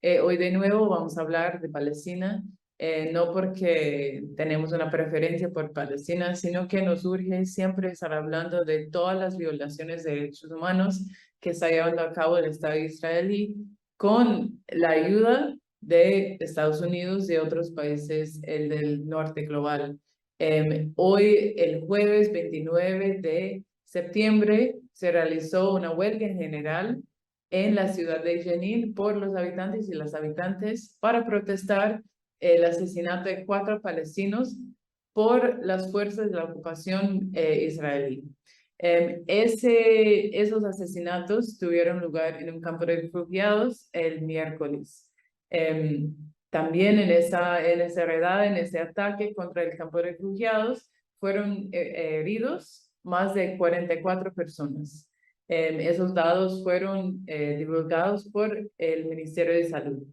Hoy de nuevo vamos a hablar de Palestina, no porque tenemos una preferencia por Palestina, sino que nos urge siempre estar hablando de todas las violaciones de derechos humanos que está llevando a cabo el Estado israelí con la ayuda de Estados Unidos y otros países del norte global. Hoy, el jueves 29 de septiembre, se realizó una huelga general en la ciudad de Jenin por los habitantes y las habitantes para protestar el asesinato de 4 palestinos por las fuerzas de la ocupación israelí. Esos asesinatos tuvieron lugar en un campo de refugiados el miércoles. También en esa redada, en ese ataque contra el campo de refugiados, fueron heridos más de 44 personas. Esos datos fueron divulgados por el Ministerio de Salud.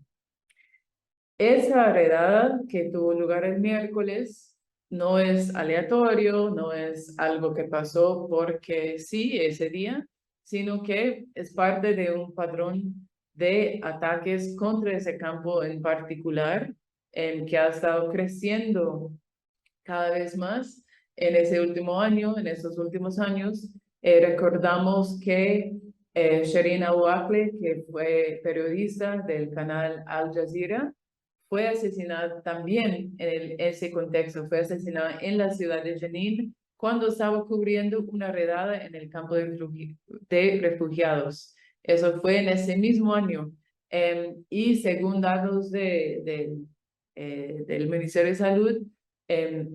Esa redada que tuvo lugar el miércoles no es aleatorio, no es algo que pasó porque sí ese día, sino que es parte de un patrón de ataques contra ese campo en particular, que ha estado creciendo cada vez más en ese último año, en estos últimos años. Recordamos que Shireen Abu Akleh, que fue periodista del canal Al Jazeera, fue asesinada también en ese contexto, fue asesinada en la ciudad de Jenin cuando estaba cubriendo una redada en el campo de refugiados. Eso fue en ese mismo año. Y según datos del Ministerio de Salud,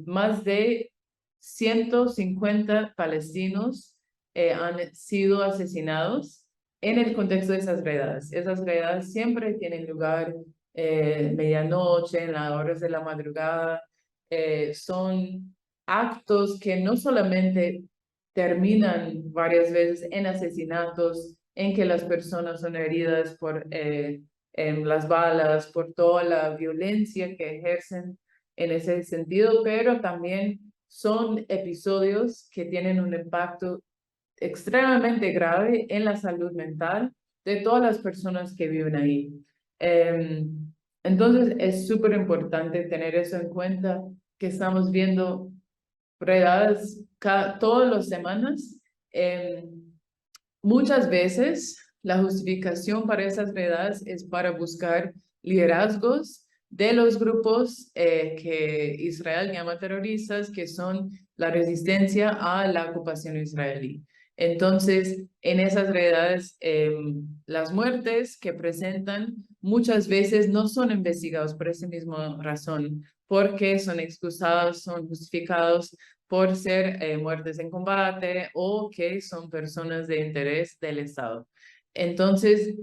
más de 150 palestinos han sido asesinados en el contexto de esas redadas. Esas redadas siempre tienen lugar medianoche, en las horas de la madrugada. Son actos que no solamente terminan varias veces en asesinatos, en que las personas son heridas por las balas, por toda la violencia que ejercen en ese sentido, pero también son episodios que tienen un impacto extremadamente grave en la salud mental de todas las personas que viven ahí. Entonces, es súper importante tener eso en cuenta, que estamos viendo redadas todas las semanas. Muchas veces la justificación para esas redadas es para buscar liderazgos de los grupos que Israel llama terroristas, que son la resistencia a la ocupación israelí. Entonces, en esas redadas, las muertes que presentan muchas veces no son investigados por esa misma razón, porque son excusados, son justificados por ser muertes en combate o que son personas de interés del Estado. Entonces,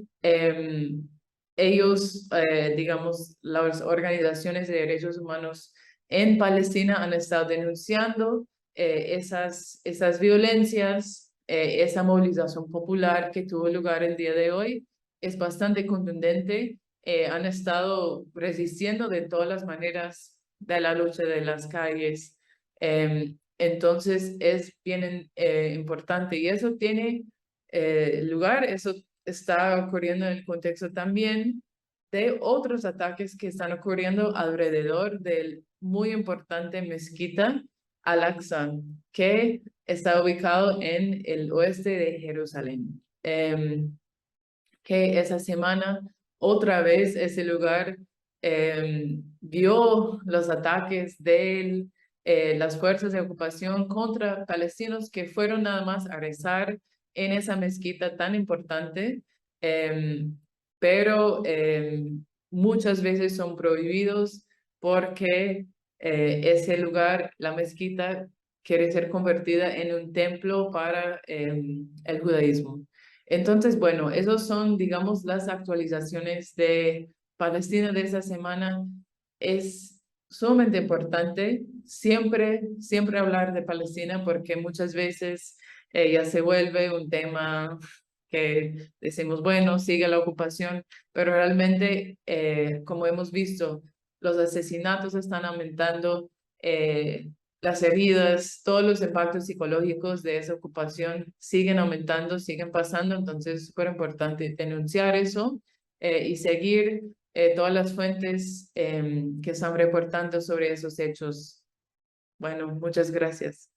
ellos, digamos, las organizaciones de derechos humanos en Palestina han estado denunciando esas violencias, esa movilización popular que tuvo lugar el día de hoy. Es bastante contundente. Han estado resistiendo de todas las maneras de la lucha de las calles. Entonces es bien importante y eso tiene lugar, eso está ocurriendo en el contexto también de otros ataques que están ocurriendo alrededor del muy importante mezquita Al-Aqsa, que está ubicado en el oeste de Jerusalén. Que esa semana otra vez ese lugar vio los ataques de las fuerzas de ocupación contra palestinos que fueron nada más a rezar en esa mezquita tan importante, pero muchas veces son prohibidos porque ese lugar, la mezquita, quiere ser convertida en un templo para el judaísmo. Entonces, bueno, esos son, digamos, las actualizaciones de Palestina de esta semana. Es sumamente importante siempre hablar de Palestina porque muchas veces ya se vuelve un tema que decimos, bueno, sigue la ocupación, pero realmente, como hemos visto, los asesinatos están aumentando, las heridas, todos los impactos psicológicos de esa ocupación siguen aumentando, siguen pasando, entonces es súper importante denunciar eso y seguir todas las fuentes que están reportando sobre esos hechos. Bueno, muchas gracias.